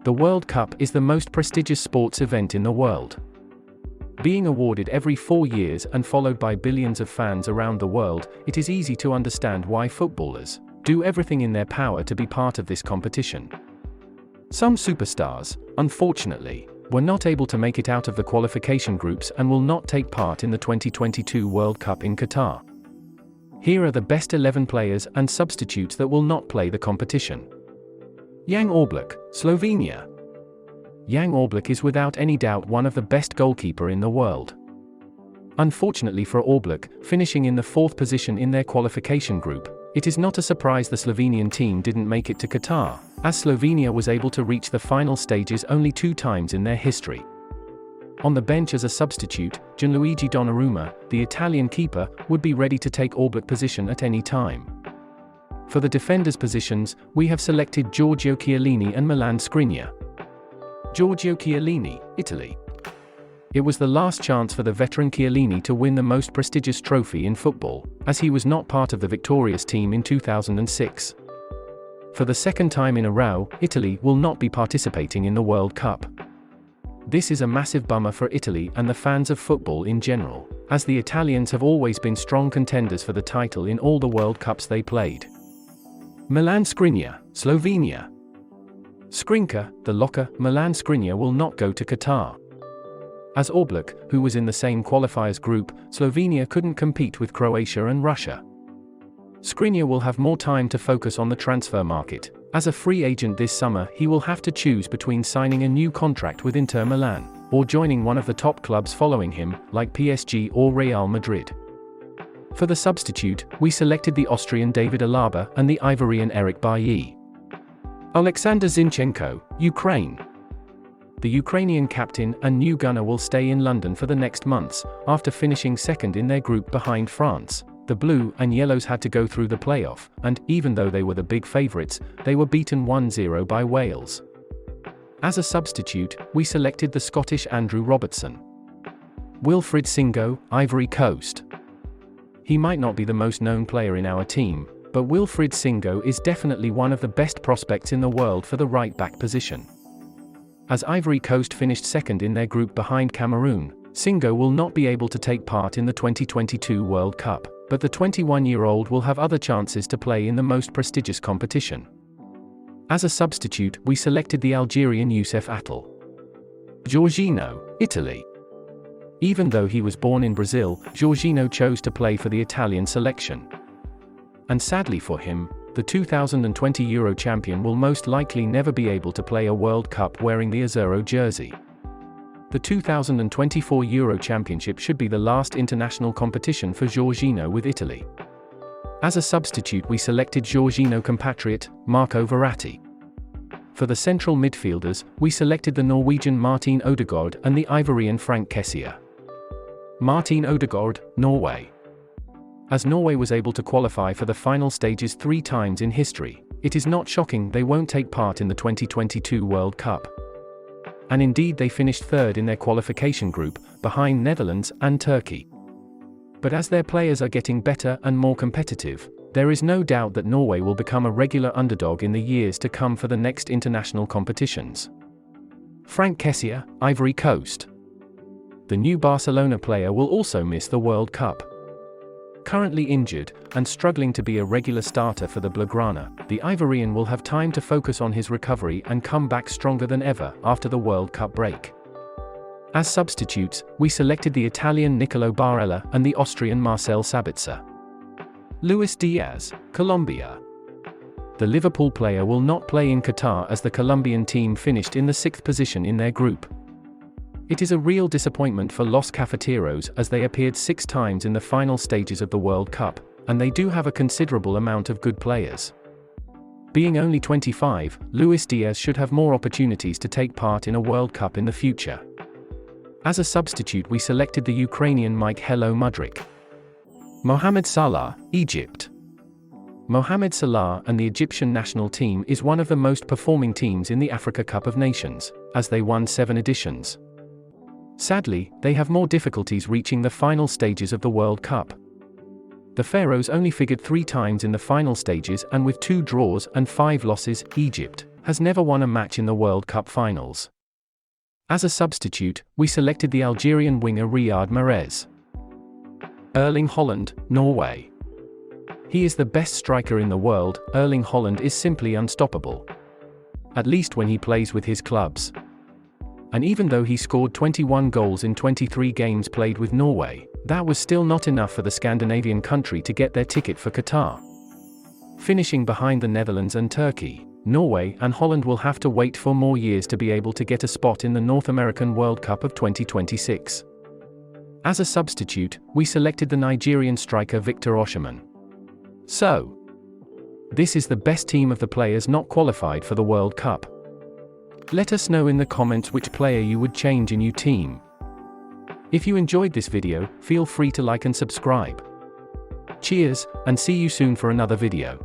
The World Cup is the most prestigious sports event in the world. Being awarded every 4 years and followed by billions of fans around the world, it is easy to understand why footballers do everything in their power to be part of this competition. Some superstars, unfortunately, were not able to make it out of the qualification groups and will not take part in the 2022 World Cup in Qatar. Here are the best 11 players and substitutes that will not play the competition. Jan Oblak, Slovenia. Jan Oblak is without any doubt one of the best goalkeeper in the world. Unfortunately for Oblak, finishing in the 4th position in their qualification group, it is not a surprise the Slovenian team didn't make it to Qatar, as Slovenia was able to reach the final stages only 2 times in their history. On the bench as a substitute, Gianluigi Donnarumma, the Italian keeper, would be ready to take Oblak's position at any time. For the defenders' positions, we have selected Giorgio Chiellini and Milan Skriniar. Giorgio Chiellini, Italy. It was the last chance for the veteran Chiellini to win the most prestigious trophy in football, as he was not part of the victorious team in 2006. For the 2nd time in a row, Italy will not be participating in the World Cup. This is a massive bummer for Italy and the fans of football in general, as the Italians have always been strong contenders for the title in all the World Cups they played. Milan Skriniar, Slovenia. Skrinka, the locker, Milan Skriniar will not go to Qatar. As Oblak, who was in the same qualifiers group, Slovenia couldn't compete with Croatia and Russia. Skriniar will have more time to focus on the transfer market. As a free agent this summer, he will have to choose between signing a new contract with Inter Milan, or joining one of the top clubs following him, like PSG or Real Madrid. For the substitute, we selected the Austrian David Alaba and the Ivorian Eric Bailly. Alexander Zinchenko, Ukraine. The Ukrainian captain and new gunner will stay in London for the next months, after finishing 2nd in their group behind France. The Blue and Yellows had to go through the playoff, and, even though they were the big favourites, they were beaten 1-0 by Wales. As a substitute, we selected the Scottish Andrew Robertson. Wilfried Singo, Ivory Coast. He might not be the most known player in our team, but Wilfried Singo is definitely one of the best prospects in the world for the right-back position. As Ivory Coast finished 2nd in their group behind Cameroon, Singo will not be able to take part in the 2022 World Cup, but the 21-year-old will have other chances to play in the most prestigious competition. As a substitute, we selected the Algerian Youssef Attal. Jorginho, Italy. Even though he was born in Brazil, Jorginho chose to play for the Italian selection. And sadly for him, the 2020 Euro champion will most likely never be able to play a World Cup wearing the Azzurro jersey. The 2024 Euro Championship should be the last international competition for Jorginho with Italy. As a substitute, we selected Jorginho compatriot, Marco Verratti. For the central midfielders, we selected the Norwegian Martin Odegaard and the Ivorian Frank Kessié. Martin Odegaard, Norway. As Norway was able to qualify for the final stages 3 times in history, it is not shocking they won't take part in the 2022 World Cup. And indeed they finished 3rd in their qualification group, behind Netherlands and Turkey. But as their players are getting better and more competitive, there is no doubt that Norway will become a regular underdog in the years to come for the next international competitions. Frank Kessié, Ivory Coast. The new Barcelona player will also miss the World Cup. Currently injured, and struggling to be a regular starter for the Blaugrana, the Ivorian will have time to focus on his recovery and come back stronger than ever after the World Cup break. As substitutes, we selected the Italian Nicolo Barella and the Austrian Marcel Sabitzer. Luis Diaz, Colombia. The Liverpool player will not play in Qatar as the Colombian team finished in the 6th position in their group. It is a real disappointment for Los Cafeteros as they appeared 6 times in the final stages of the World Cup, and they do have a considerable amount of good players. Being only 25, Luis Diaz should have more opportunities to take part in a World Cup in the future. As a substitute, we selected the Ukrainian Mykhailo Mudryk. Mohamed Salah, Egypt. Mohamed Salah and the Egyptian national team is one of the most performing teams in the Africa Cup of Nations, as they won 7 editions. Sadly, they have more difficulties reaching the final stages of the World Cup. The Pharaohs only figured 3 times in the final stages, and with 2 draws and 5 losses, Egypt has never won a match in the World Cup finals. As a substitute, we selected the Algerian winger Riyad Mahrez. Erling Haaland, Norway. He is the best striker in the world. Erling Haaland is simply unstoppable. At least when he plays with his clubs. And even though he scored 21 goals in 23 games played with Norway, that was still not enough for the Scandinavian country to get their ticket for Qatar. Finishing behind the Netherlands and Turkey, Norway and Holland will have to wait for more years to be able to get a spot in the North American World Cup of 2026. As a substitute, we selected the Nigerian striker Victor Osimhen. So, this is the best team of the players not qualified for the World Cup. Let us know in the comments which player you would change in your team. If you enjoyed this video, feel free to like and subscribe. Cheers, and see you soon for another video.